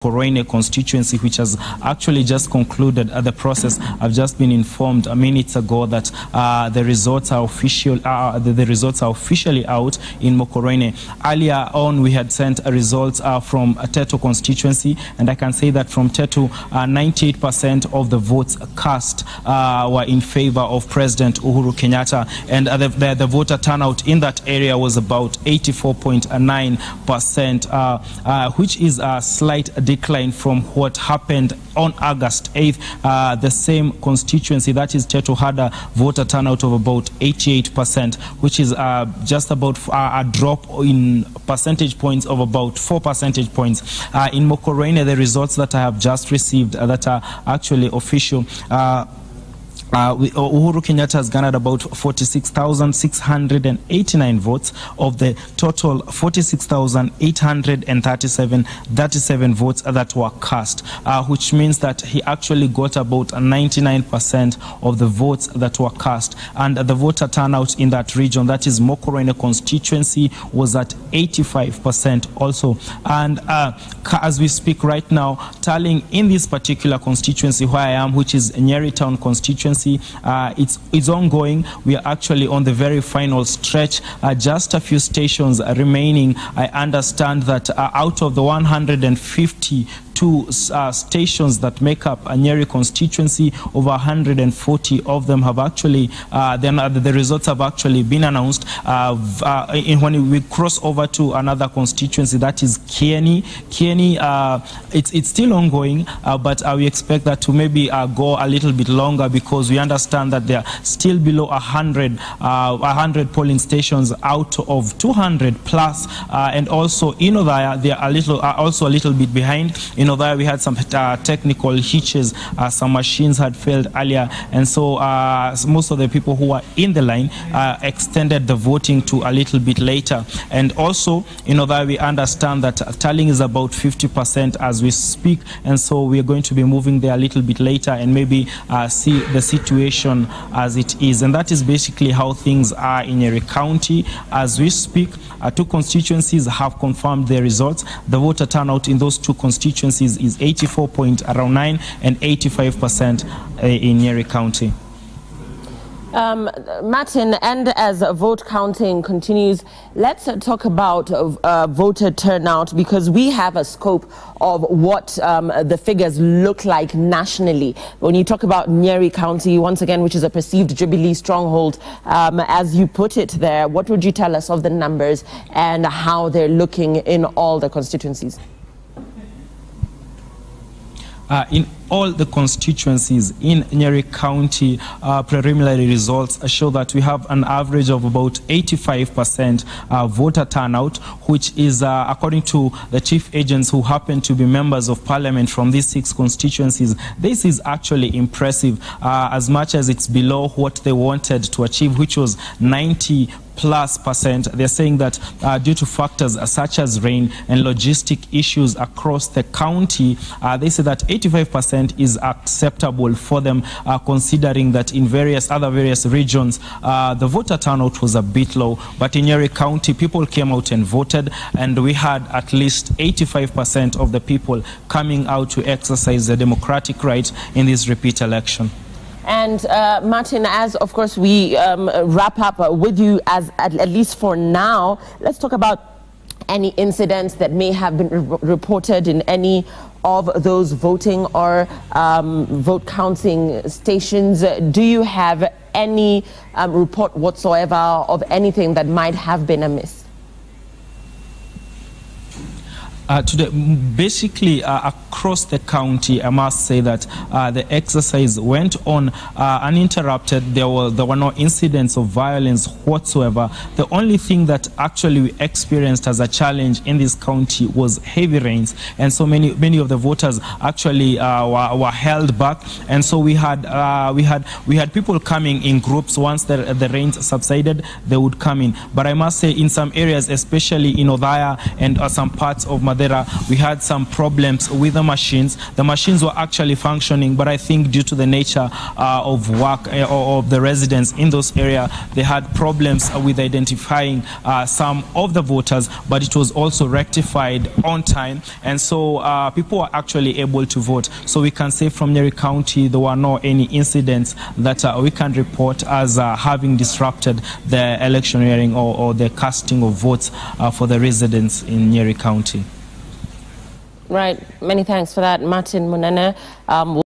Mokorongo constituency, which has actually just concluded the process. I've just been informed minutes ago that the results are officially out in Mokorongo. Earlier on, we had sent results from Teto constituency, and I can say that from Teto, 98% of the votes cast were in favor of President Uhuru Kenyatta, and the voter turnout in that area was about 84.9%, which is a slight decline from what happened on August 8th. The same constituency, that is Teto, had a voter turnout of about 88%, which is just about a drop in percentage points of about 4 percentage points. In Mokorongo, the results that I have just received that are actually official, Uhuru Kenyatta has garnered about 46,689 votes of the total 46,837 votes that were cast, which means that he actually got about 99% of the votes that were cast. And the voter turnout in that region, that is Mokorongo constituency, was at 85% also. And as we speak right now, tallying in this particular constituency where I am, which is Nyeri town constituency, it's ongoing. We are actually on the very final stretch. Just a few stations remaining. I understand that out of the 152 stations that make up a Nyeri constituency, over 140 of them have actually, the results have actually been announced. When we cross over to another constituency, that is Nyeri, it's still ongoing, but we expect that to maybe go a little bit longer, because we understand that they are still below 100 polling stations out of 200 plus, and also in Othaya they are also a little bit behind. In Othaya we had some technical hitches, some machines had failed earlier, and so most of the people who were in the line extended the voting to a little bit later. And also in Othaya we understand that tallying is about 50% as we speak, and so we are going to be moving there a little bit later and maybe see the situation as it is. And that is basically how things are in Nyeri County as we speak. Two constituencies have confirmed their results. The voter turnout in those two constituencies is 84.9 and 85% in Nyeri County. Martin, and as vote counting continues, let's talk about voter turnout, because we have a scope of what the figures look like nationally. When you talk about Nyeri County, once again, which is a perceived Jubilee stronghold, as you put it there, what would you tell us of the numbers and how they're looking in all the constituencies? In all the constituencies in Nyeri County, preliminary results show that we have an average of about 85% voter turnout, which is, according to the chief agents who happen to be members of parliament from these 6 constituencies, this is actually impressive, as much as it's below what they wanted to achieve, which was 90+%. They're saying that due to factors such as rain and logistic issues across the county, they say that 85% is acceptable for them, considering that in other various regions the voter turnout was a bit low. But in Nyeri County, people came out and voted, and we had at least 85% of the people coming out to exercise the democratic right in this repeat election. And Martin, as of course we wrap up with you, as at least for now, let's talk about any incidents that may have been reported in any of those voting or vote counting stations. Do you have any report whatsoever of anything that might have been amiss? Today, basically across the county, I must say that the exercise went on uninterrupted. There were no incidents of violence whatsoever. The only thing that actually we experienced as a challenge in this county was heavy rains, and so many of the voters actually were held back, and so we had people coming in groups. Once the rains subsided, they would come in. But I must say, in some areas, especially in Othaya and some parts of Madera, we had some problems with the machines. The machines were actually functioning, but I think due to the nature of work of the residents in those areas, they had problems with identifying some of the voters, but it was also rectified on time, and so people were actually able to vote. So we can say from Nyeri County there were no any incidents that we can report as having disrupted the electioneering or the casting of votes for the residents in Nyeri County. Right. Many thanks for that, Martin Munene.